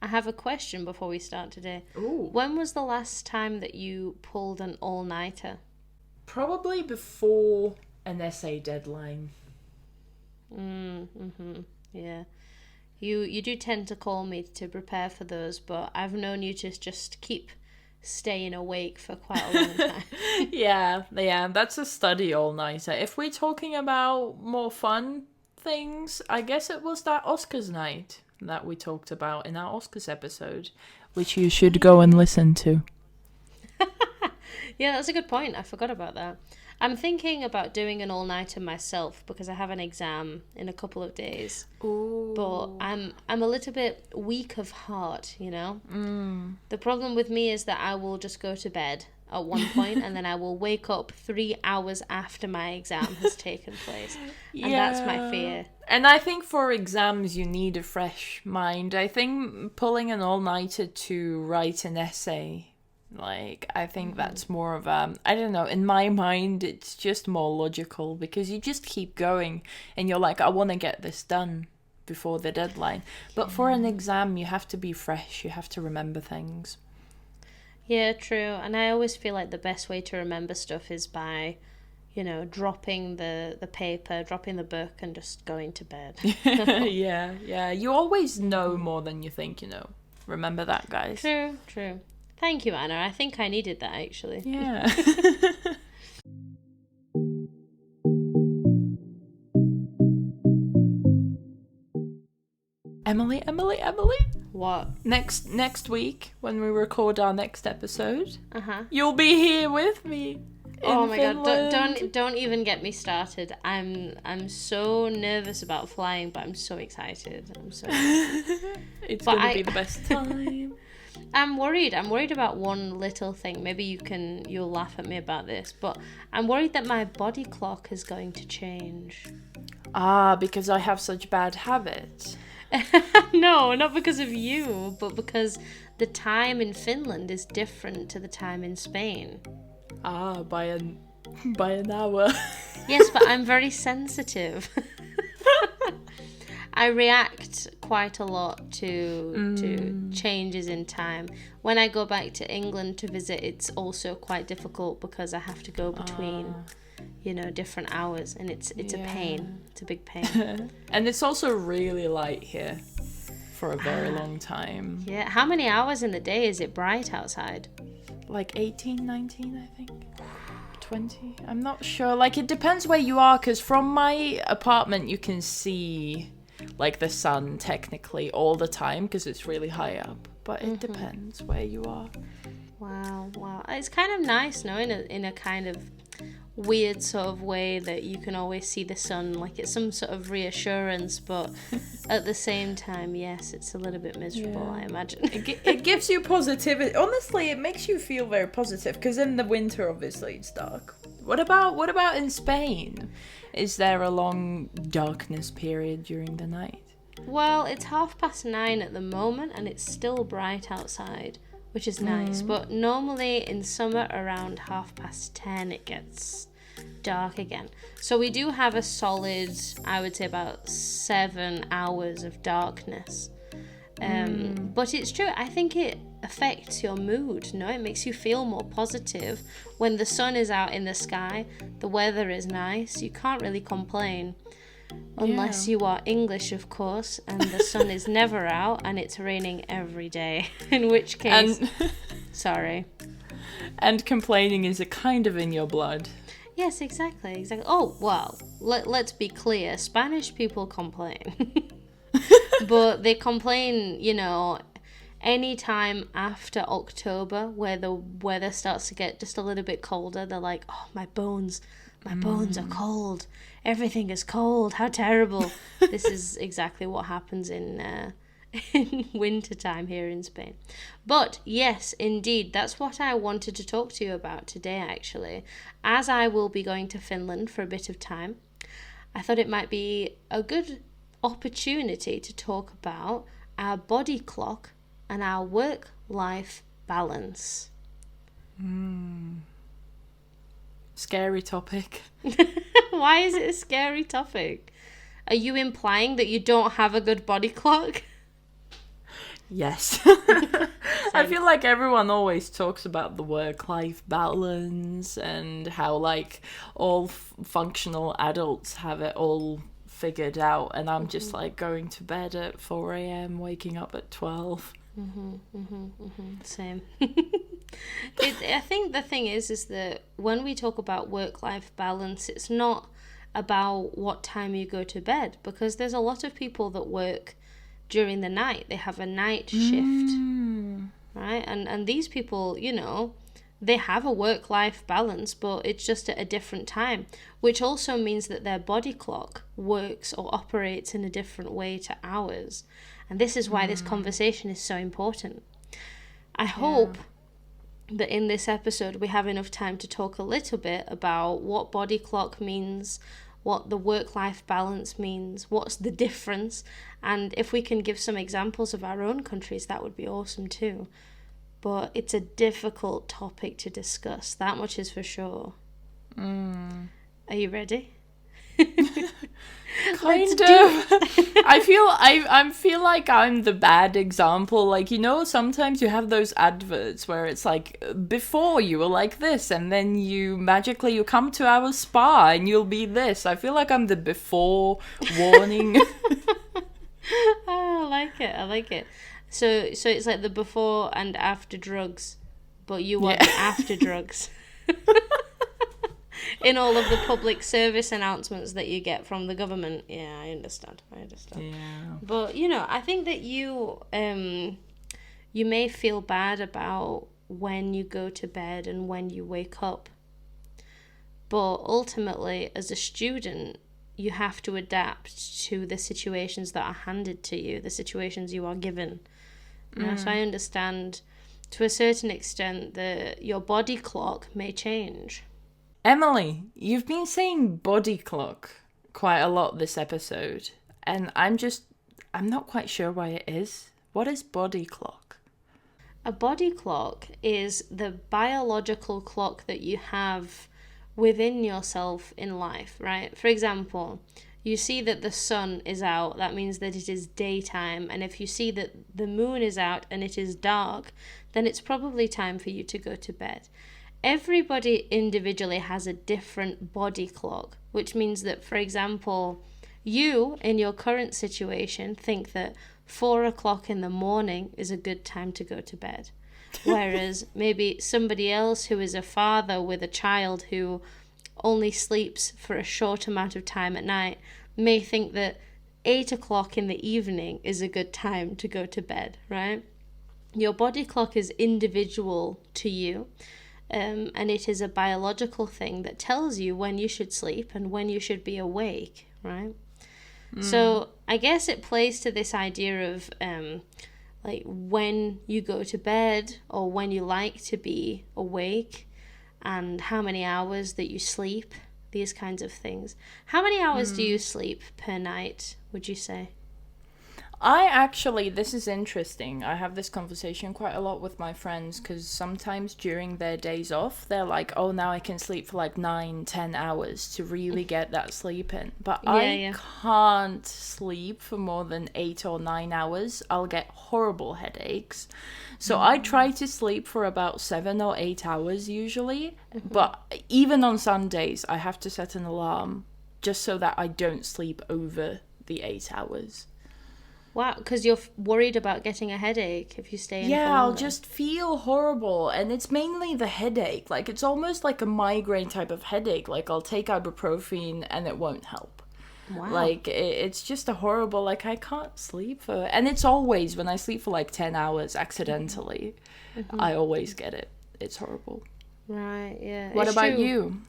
I have a question before we start today. Ooh. When was the last time that you pulled an all-nighter? Probably before an essay deadline. Yeah. You do tend to call me to prepare for those, but I've known you to just keep staying awake for quite a long time. Yeah, that's a study all-nighter. If we're talking about more fun things, I guess it was that Oscars night that we talked about in our Oscars episode, which you should go and listen to. Yeah, that's a good point. I forgot about that. I'm thinking about doing an all-nighter myself because I have an exam in a couple of days. Ooh. But I'm a little bit weak of heart, you know? The problem with me is that I will just go to bed at one point and then I will wake up 3 hours after my exam has taken place. And that's my fear. And I think for exams you need a fresh mind. I think pulling an all-nighter to write an essay, like, I think that's more of a, I don't know, in my mind it's just more logical because you just keep going and you're like, I want to get this done before the deadline. But for an exam you have to be fresh, you have to remember things. Yeah, true. And I always feel like the best way to remember stuff is by, you know, dropping the paper, dropping the book and just going to bed. Yeah. You always know more than you think, you know. Remember that, guys. True. Thank you, Anna. I think I needed that, actually. Yeah. Emily. What? Next week, when we record our next episode, Uh-huh. you'll be here with me. Oh my Finland. God! Don't even get me started. I'm so nervous about flying, but I'm so excited. It's gonna be the best time. I'm worried. I'm worried about one little thing. Maybe you'll laugh at me about this, but I'm worried that my body clock is going to change. Because I have such bad habits. No, not because of you, but because the time in Finland is different to the time in Spain. By an hour. Yes, but I'm very sensitive. I react quite a lot to changes in time. When I go back to England to visit, it's also quite difficult because I have to go between, different hours, and it's a pain. It's a big pain. And it's also really light here for a very long time. Yeah. How many hours in the day is it bright outside? Like 18, 19, I think. 20. I'm not sure. Like, it depends where you are, because from my apartment you can see like the sun technically all the time because it's really high up, but it depends where you are. Wow. It's kind of nice, no, in a kind of weird sort of way that you can always see the sun, like it's some sort of reassurance, but at the same time, yes, it's a little bit miserable, I imagine. It gives you positivity. Honestly, it makes you feel very positive because in the winter, obviously, it's dark. What about in Spain? Is there a long darkness period during the night? Well, it's 9:30 at the moment and it's still bright outside, which is nice. But normally in summer around 10:30 it gets dark again. So we do have a solid, I would say about 7 hours of darkness. But it's true, I think it affects your mood, no? It makes you feel more positive. When the sun is out in the sky, the weather is nice, you can't really complain. Unless you are English, of course, and the sun is never out and it's raining every day. In which case, sorry. And complaining is a kind of in your blood. Yes, exactly. Oh, well, let's be clear. Spanish people complain. But they complain, any time after October where the weather starts to get just a little bit colder. They're like, oh, my bones are cold. Everything is cold. How terrible. This is exactly what happens in winter time here in Spain. But yes, indeed, that's what I wanted to talk to you about today, actually. As I will be going to Finland for a bit of time, I thought it might be a good opportunity to talk about our body clock and our work-life balance. Scary topic. Why is it a scary topic? Are you implying that you don't have a good body clock? Yes. I feel like everyone always talks about the work-life balance and how like all functional adults have it all figured out, and I'm just like going to bed at 4 a.m, waking up at 12. Same. I think the thing is that when we talk about work-life balance, it's not about what time you go to bed, because there's a lot of people that work during the night. They have a night shift, right? And these people, you know, they have a work-life balance, but it's just at a different time, which also means that their body clock works or operates in a different way to ours. And this is why this conversation is so important. I hope that in this episode we have enough time to talk a little bit about what body clock means, what the work-life balance means, what's the difference, and if we can give some examples of our own countries, that would be awesome too. But it's a difficult topic to discuss, that much is for sure. Are you ready? Kind of. I feel like I'm the bad example. Like, you know, sometimes you have those adverts where it's like, before you were like this, and then you magically come to our spa and you'll be this. I feel like I'm the before warning. Oh, I like it. So it's like the before and after drugs, but you want the after drugs. In all of the public service announcements that you get from the government. Yeah, I understand. Yeah. But, you know, I think that you may feel bad about when you go to bed and when you wake up. But ultimately, as a student, you have to adapt to the situations that are handed to you, the situations you are given. You know, so I understand to a certain extent that your body clock may change. Emily, you've been saying body clock quite a lot this episode, and I'm not quite sure why it is. What is body clock? A body clock is the biological clock that you have within yourself in life, right? For example, you see that the sun is out, that means that it is daytime, and if you see that the moon is out and it is dark, then it's probably time for you to go to bed. Everybody individually has a different body clock, which means that, for example, you, in your current situation, think that 4 o'clock in the morning is a good time to go to bed. Whereas maybe somebody else who is a father with a child who only sleeps for a short amount of time at night may think that 8 o'clock in the evening is a good time to go to bed, right? Your body clock is individual to you. And it is a biological thing that tells you when you should sleep and when you should be awake, right? So I guess it plays to this idea of like when you go to bed or when you like to be awake and how many hours that you sleep, these kinds of things. How many hours do you sleep per night, would you say? This is interesting. I have this conversation quite a lot with my friends because sometimes during their days off, they're like, oh, now I can sleep for like 9-10 hours to really get that sleep in. But I can't sleep for more than 8 or 9 hours. I'll get horrible headaches. So I try to sleep for about 7 or 8 hours usually. But even on Sundays, I have to set an alarm just so that I don't sleep over the 8 hours. Wow, because you're worried about getting a headache if you stay in for longer. I'll just feel horrible, and it's mainly the headache. Like, it's almost like a migraine type of headache. Like, I'll take ibuprofen and it won't help. Wow. Like, it's just a horrible, like, I can't sleep for... And it's always, when I sleep for like 10 hours accidentally, I always get it. It's horrible. Right, yeah. What about you?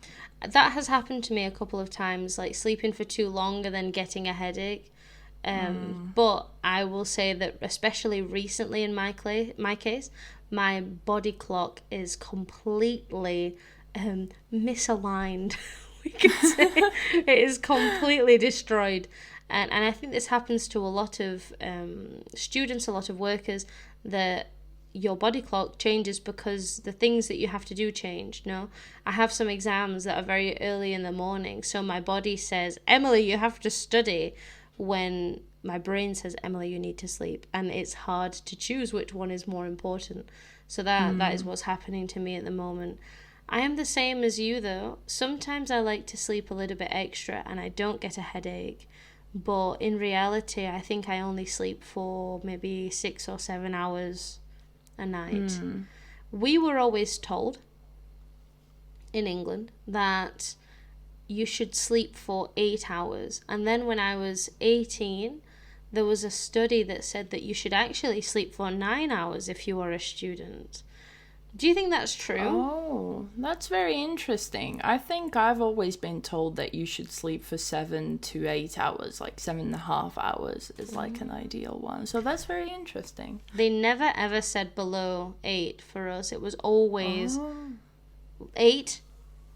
That has happened to me a couple of times, like sleeping for too long and then getting a headache. But I will say that especially recently in my case, my body clock is completely misaligned. We could say it is completely destroyed, and I think this happens to a lot of students, a lot of workers, that your body clock changes because the things that you have to do change. No, I have some exams that are very early in the morning, so my body says, Emily, you have to study when my brain says, Emily, you need to sleep. And it's hard to choose which one is more important. So that is what's happening to me at the moment. I am the same as you, though. Sometimes I like to sleep a little bit extra and I don't get a headache. But in reality, I think I only sleep for maybe 6 or 7 hours a night. We were always told in England that you should sleep for 8 hours. And then when I was 18, there was a study that said that you should actually sleep for 9 hours if you are a student. Do you think that's true? Oh, that's very interesting. I think I've always been told that you should sleep for 7 to 8 hours, like 7.5 hours is like an ideal one. So that's very interesting. They never ever said below 8 for us. It was always 8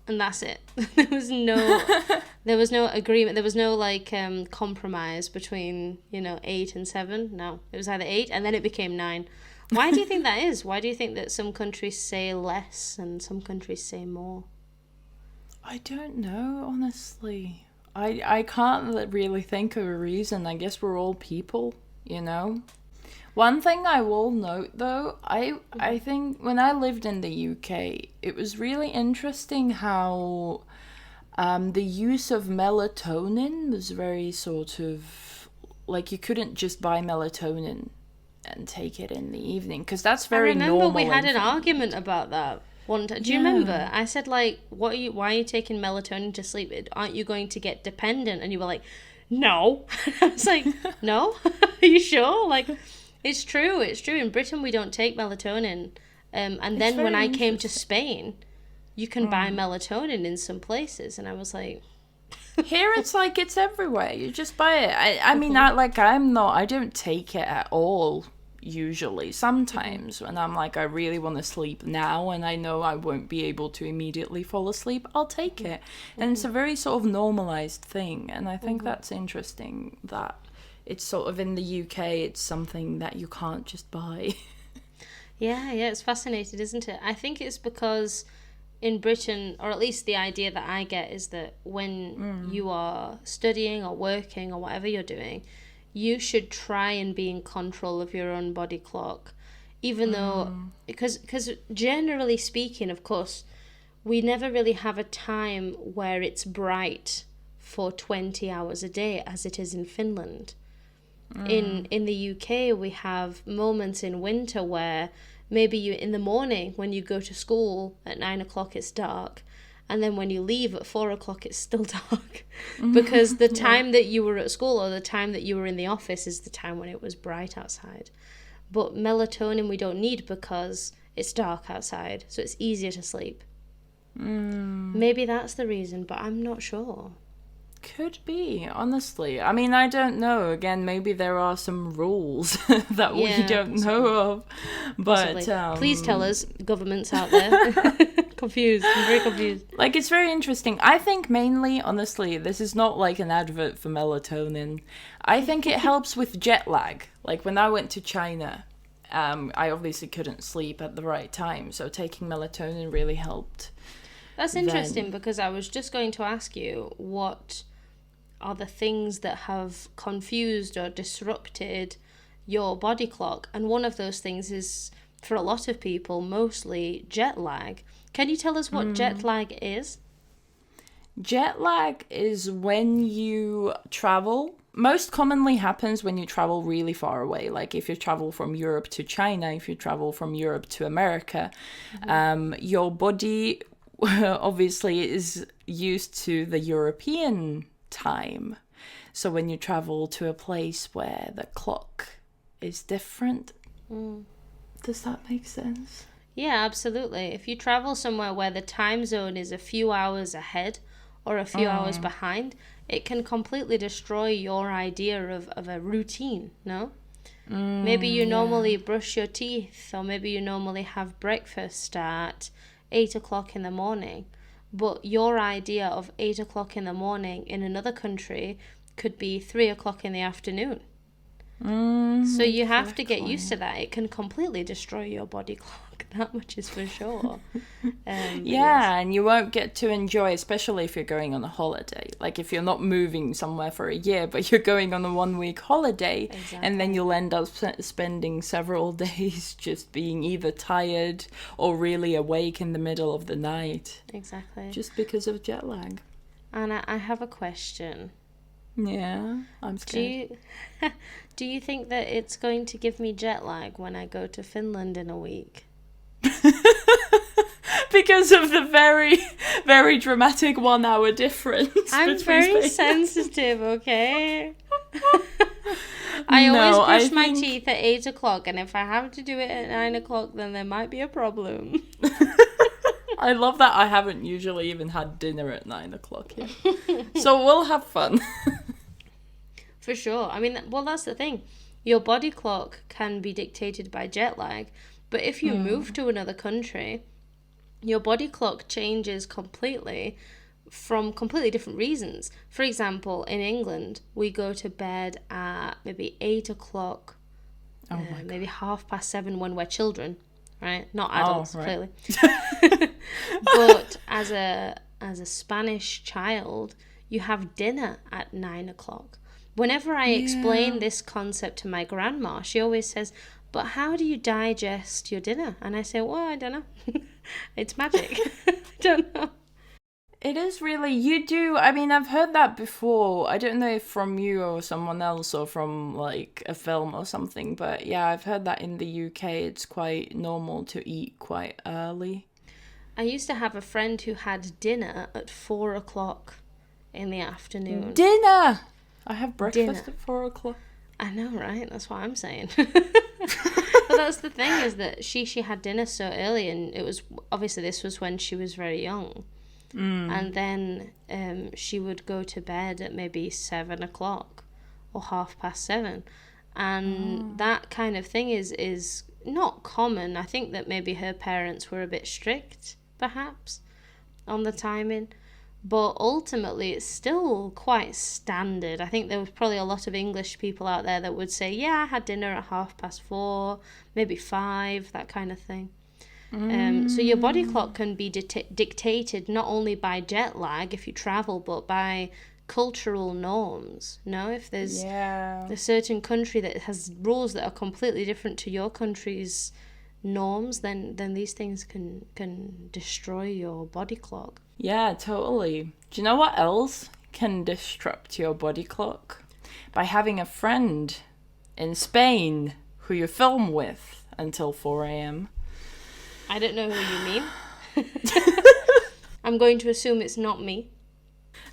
and that's it. There was no agreement. There was no like compromise between 8 and 7. No, it was either 8 and then it became 9. Why do you think that is? Why do you think that some countries say less and some countries say more? I don't know, honestly. I can't really think of a reason. I guess we're all people, One thing I will note, though, I think when I lived in the UK, it was really interesting how the use of melatonin was very sort of, like you couldn't just buy melatonin and take it in the evening, because that's very normal. I remember we had an argument about that one time. Do you remember? I said, like, why are you taking melatonin to sleep? Aren't you going to get dependent? And you were like, no. I was like, no? Are you sure? Like, it's true. In Britain, we don't take melatonin. And then when I came to Spain, you can buy melatonin in some places. And I was like... Here it's like it's everywhere. You just buy it. I mean, I don't take it at all usually. Sometimes when I'm like, I really want to sleep now and I know I won't be able to immediately fall asleep, I'll take it. And it's a very sort of normalized thing. And I think that's interesting that it's sort of in the UK, it's something that you can't just buy. Yeah, it's fascinating, isn't it? I think it's because in Britain, or at least the idea that I get is that when you are studying or working or whatever you're doing, you should try and be in control of your own body clock, even though, because generally speaking, of course, we never really have a time where it's bright for 20 hours a day as it is in Finland. In the UK, we have moments in winter where maybe you in the morning when you go to school at 9 o'clock it's dark, and then when you leave at 4 o'clock it's still dark, because the time that you were at school or the time that you were in the office is the time when it was bright outside. But melatonin we don't need because it's dark outside, so it's easier to sleep. Maybe that's the reason, but I'm not sure. Could be, honestly. I mean, I don't know. Again, maybe there are some rules that we don't know of. But please tell us, governments out there. Confused. I'm very confused. Like, it's very interesting. I think mainly, honestly, this is not like an advert for melatonin. I think it helps with jet lag. Like, when I went to China, I obviously couldn't sleep at the right time. So taking melatonin really helped. That's interesting because I was just going to ask you what are the things that have confused or disrupted your body clock, and one of those things is, for a lot of people, mostly jet lag. Can you tell us what jet lag is? Jet lag is when you travel. Most commonly happens when you travel really far away, like if you travel from Europe to China, if you travel from Europe to America, your body obviously is used to the European time. So when you travel to a place where the clock is different, does that make sense? Yeah, absolutely. If you travel somewhere where the time zone is a few hours ahead or a few hours behind, it can completely destroy your idea of a routine, no? Maybe you normally brush your teeth, or maybe you normally have breakfast at 8 o'clock in the morning, but your idea of 8 o'clock in the morning in another country could be 3 o'clock in the afternoon. So you have to get used to that. It can completely destroy your body clock. That much is for sure. Yeah, and you won't get to enjoy, especially if you're going on a holiday. Like if you're not moving somewhere for a year, but you're going on a 1-week holiday, and then you'll end up spending several days just being either tired or really awake in the middle of the night. Exactly. Just because of jet lag. Anna, I have a question. Yeah, I'm scared. Do you think that it's going to give me jet lag when I go to Finland in a week? Because of the very, very dramatic 1 hour difference. I'm very sensitive, okay? I always brush my teeth at 8 o'clock, and if I have to do it at 9 o'clock, then there might be a problem. I love that I haven't usually even had dinner at 9 o'clock yet. So we'll have fun. For sure. I mean, well, that's the thing. Your body clock can be dictated by jet lag, but if you move to another country, your body clock changes completely from completely different reasons. For example, in England, we go to bed at maybe 8 o'clock, maybe 7:30 when we're children, right? Not adults, clearly. But as a Spanish child, you have dinner at 9 o'clock. Whenever I explain this concept to my grandma, she always says, but how do you digest your dinner? And I say, well, I don't know. It's magic. I don't know. It is really, you do, I mean, I've heard that before. I don't know if from you or someone else or from like a film or something, but yeah, I've heard that in the UK it's quite normal to eat quite early. I used to have a friend who had dinner at 4 o'clock in the afternoon. Dinner! I have breakfast at 4 o'clock. I know, right? That's what I'm saying. But that's the thing, is that she had dinner so early, and it was, obviously this was when she was very young. And then she would go to bed at maybe 7 o'clock or 7:30. And that kind of thing is not common. I think that maybe her parents were a bit strict, perhaps, on the timing. But ultimately, it's still quite standard. I think there was probably a lot of English people out there that would say, yeah, I had dinner at 4:30, maybe 5, that kind of thing. So your body clock can be dictated not only by jet lag if you travel, but by cultural norms. If there's a certain country that has rules that are completely different to your country's norms, then these things can destroy your body clock. Yeah, totally. Do you know what else can disrupt your body clock? By having a friend in Spain who you film with until 4 a.m. I don't know who you mean. I'm going to assume it's not me.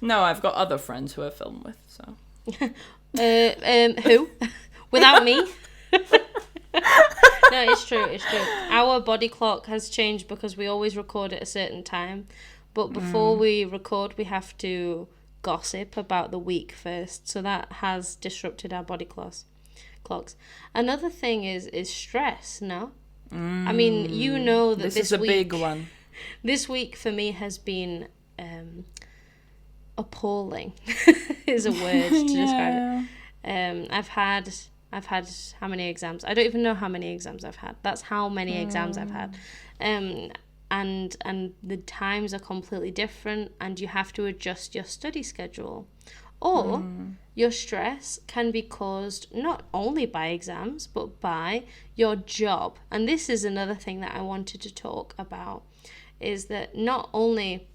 No, I've got other friends who I film with, so. Who? Without me? No, it's true. Our body clock has changed because we always record at a certain time. But before we record, we have to gossip about the week first. So that has disrupted our body clocks. Another thing is stress, no? I mean, you know that this is a big one. This week for me has been appalling is a word to describe it. I've had how many exams? I don't even know how many exams I've had. That's how many exams I've had. And the times are completely different, and you have to adjust your study schedule. Or your stress can be caused not only by exams, but by your job. And this is another thing that I wanted to talk about, is that not only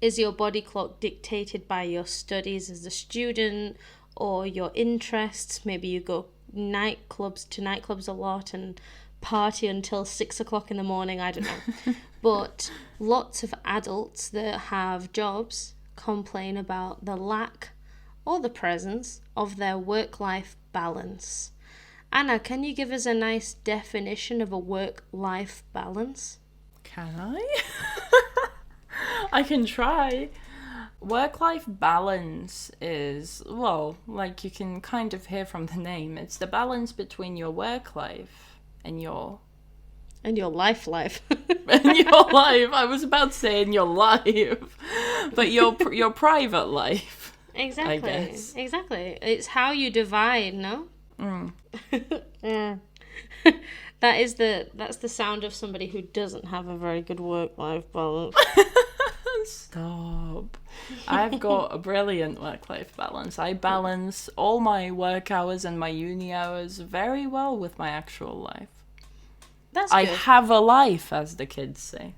is your body clock dictated by your studies as a student or your interests. Maybe you go nightclubs a lot and party until 6 o'clock in the morning, I don't know. But lots of adults that have jobs complain about the lack or the presence of their work-life balance. Anna, can you give us a nice definition of a work-life balance? Can I? I can try. Work-life balance is, well, like you can kind of hear from the name, it's the balance between your work life and your... And your life. And your life. I was about to say in your life. But your private life. Exactly. I guess. Exactly. It's how you divide, no? Mm. Yeah. That's the sound of somebody who doesn't have a very good work-life balance. Stop. I've got a brilliant work-life balance. I balance all my work hours and my uni hours very well with my actual life. That's good. I have a life, as the kids say.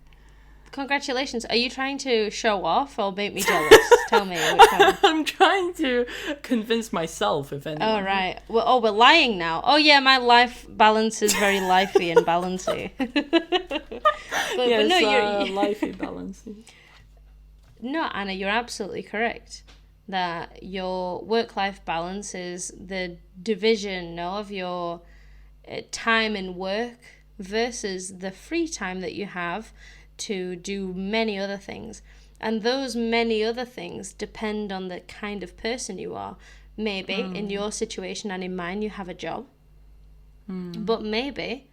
Congratulations. Are you trying to show off or make me jealous? Tell me which one. I'm trying to convince myself, if anything. Oh, right. Well, we're lying now. Oh, yeah, my life balance is very lifey and balancy. but no, you're lifey balancy. No, Anna, you're absolutely correct. That your work-life balance is the division of your time in work versus the free time that you have to do many other things. And those many other things depend on the kind of person you are. Maybe in your situation and in mine, you have a job. But maybe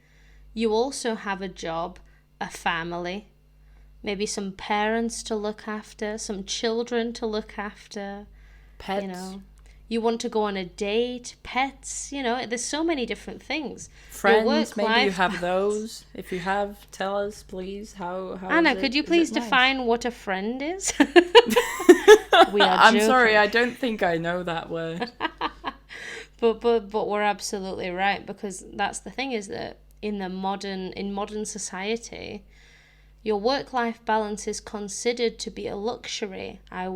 you also have a job, a family, maybe some parents to look after, some children to look after. Pets. You want to go on a date, pets, there's so many different things. Friends, maybe you have those. If you have, tell us, please. How Anna, is it? could you please define what a friend is? I'm sorry, I don't think I know that word. But we're absolutely right, because that's the thing, is that in modern society, your work-life balance is considered to be a luxury. I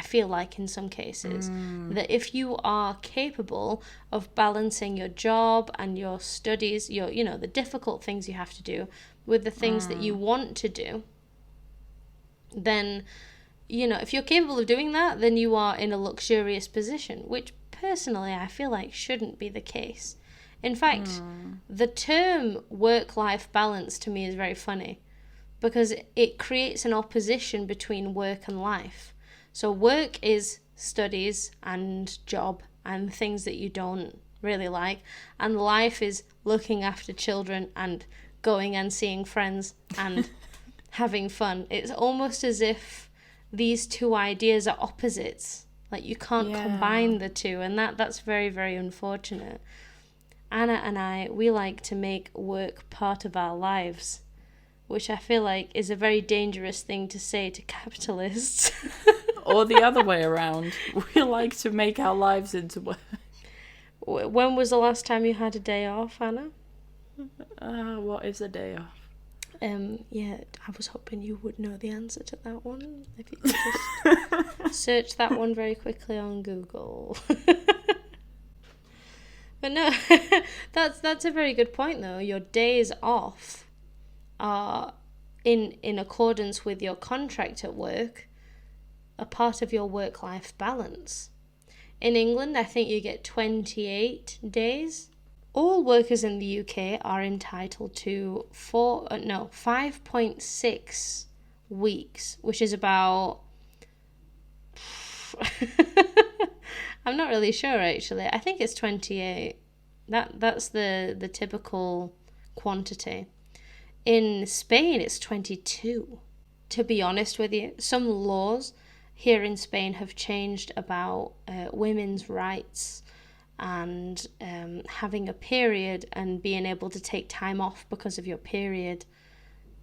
feel like in some cases that if you are capable of balancing your job and your studies, the difficult things you have to do with the things that you want to do, then, if you're capable of doing that, then you are in a luxurious position, which personally I feel like shouldn't be the case. In fact, the term work-life balance to me is very funny, because it creates an opposition between work and life. So work is studies and job and things that you don't really like, and life is looking after children and going and seeing friends and having fun. It's almost as if these two ideas are opposites. Like, you can't combine the two, and that's very, very unfortunate. Anna and I, we like to make work part of our lives, which I feel like is a very dangerous thing to say to capitalists. Or the other way around. We like to make our lives into work. When was the last time you had a day off, Anna? What is a day off? Yeah, I was hoping you would know the answer to that one. If you could just search that one very quickly on Google. But no, that's a very good point, though. Your days off are, in accordance with your contract at work, a part of your work-life balance. In England, I think you get 28 days. All workers in the UK are entitled to 5.6 weeks, which is about... I'm not really sure, actually. I think it's 28. That's the typical quantity. In Spain, it's 22. To be honest with you, some laws here in Spain have changed about women's rights and having a period and being able to take time off because of your period,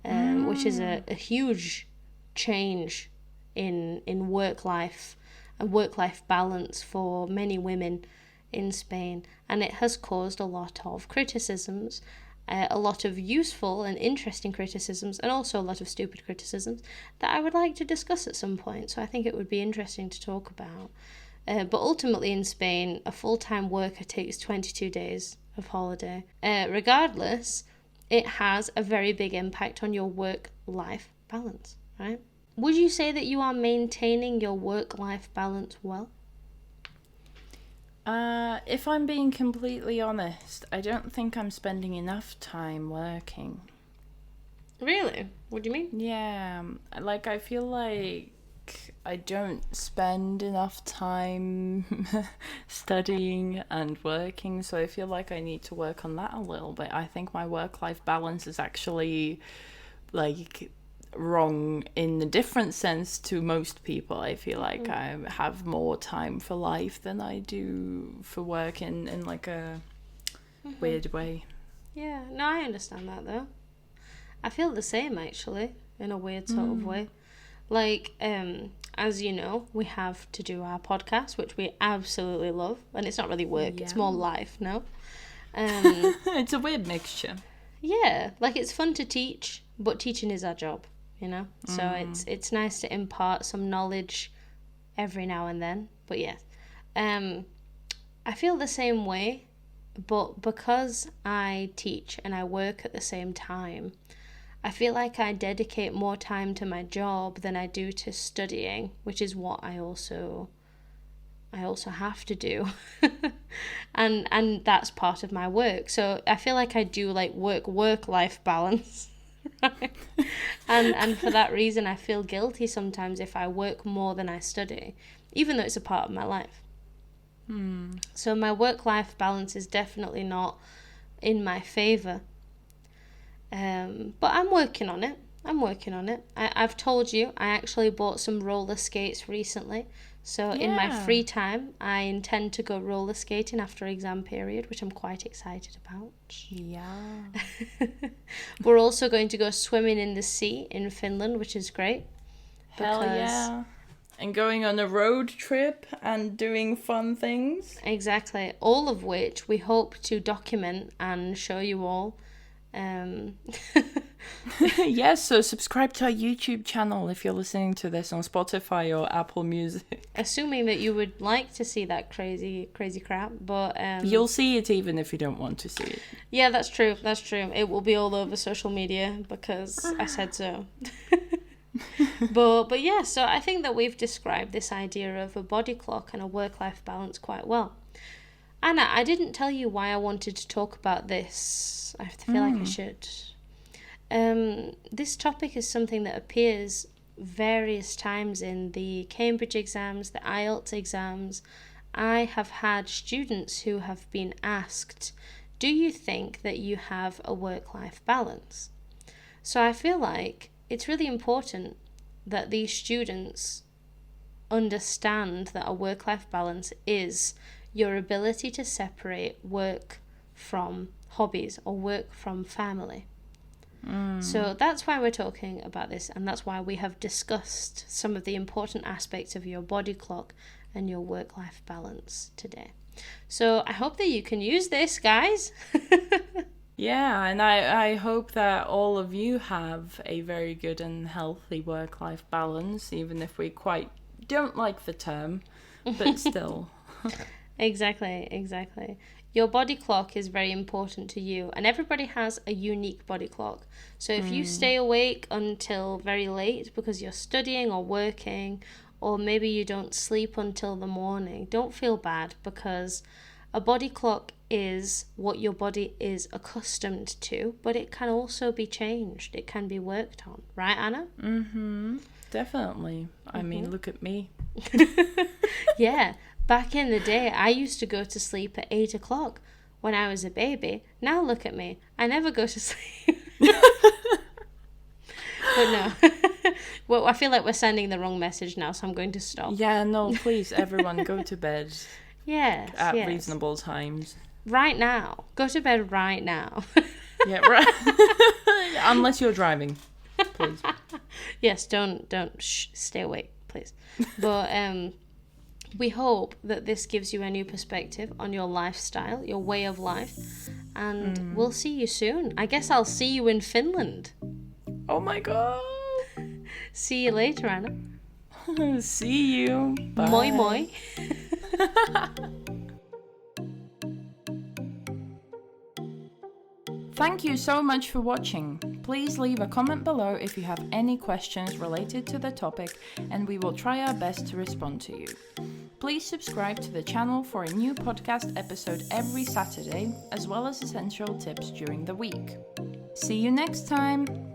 which is a huge change in work life and work-life balance for many women in Spain. And it has caused a lot of criticisms, a lot of useful and interesting criticisms, and also a lot of stupid criticisms that I would like to discuss at some point. So I think it would be interesting to talk about. But ultimately in Spain, a full-time worker takes 22 days of holiday. Regardless, it has a very big impact on your work-life balance, right? Would you say that you are maintaining your work-life balance well? If I'm being completely honest, I don't think I'm spending enough time working. Really? What do you mean? Yeah, like I feel like I don't spend enough time studying and working, so I feel like I need to work on that a little bit. I think my work-life balance is actually like wrong in a different sense to most people. I feel like I have more time for life than I do for work in like a weird way. Yeah, no, I understand that though. I feel the same actually, in a weird sort of way. Like, as you know, we have to do our podcast, which we absolutely love, and it's not really work; it's more life, no. It's a weird mixture. Yeah, like it's fun to teach, but teaching is our job, you know. So it's nice to impart some knowledge every now and then. But yeah, I feel the same way, but because I teach and I work at the same time, I feel like I dedicate more time to my job than I do to studying, which is what I also have to do. and that's part of my work. So I feel like I do like work life balance. Right? And for that reason I feel guilty sometimes if I work more than I study, even though it's a part of my life. So my work life balance is definitely not in my favor. But I'm working on it. I've told you I actually bought some roller skates recently. So in my free time, I intend to go roller skating after exam period, which I'm quite excited about. Yeah. We're also going to go swimming in the sea in Finland, which is great. Hell yeah. And going on a road trip and doing fun things. Exactly. All of which we hope to document and show you all. Yes, so subscribe to our YouTube channel if you're listening to this on Spotify or Apple Music. Assuming that you would like to see that crazy crap, but you'll see it even if you don't want to see it. Yeah, that's true. It will be all over social media because I said so. but yeah, so I think that we've described this idea of a body clock and a work-life balance quite well. Anna, I didn't tell you why I wanted to talk about this. I feel like I should. This topic is something that appears various times in the Cambridge exams, the ielts exams. I have had students who have been asked, do you think that you have a work-life balance? So I feel like it's really important that these students understand that a work-life balance is your ability to separate work from hobbies or work from family. So that's why we're talking about this, and that's why we have discussed some of the important aspects of your body clock and your work-life balance today. So I hope that you can use this, guys. Yeah, and I hope that all of you have a very good and healthy work-life balance, even if we quite don't like the term, but still. Exactly. Your body clock is very important to you, and everybody has a unique body clock. So if you stay awake until very late because you're studying or working, or maybe you don't sleep until the morning, don't feel bad, because a body clock is what your body is accustomed to, but it can also be changed. It can be worked on. Right, Anna? Definitely. I mean, look at me. Yeah. Back in the day, I used to go to sleep at 8 o'clock when I was a baby. Now look at me. I never go to sleep. But no. Well, I feel like we're sending the wrong message now, so I'm going to stop. Yeah, no, please, everyone, go to bed. Yes. At reasonable times. Right now. Go to bed right now. Yeah, right. Unless you're driving, please. Yes, don't stay awake, please. But we hope that this gives you a new perspective on your lifestyle, your way of life, and we'll see you soon. I guess I'll see you in Finland. Oh my god. See you later, Anna. See you. Bye. Moi moi. Thank you so much for watching. Please leave a comment below if you have any questions related to the topic, and we will try our best to respond to you. Please subscribe to the channel for a new podcast episode every Saturday, as well as essential tips during the week. See you next time!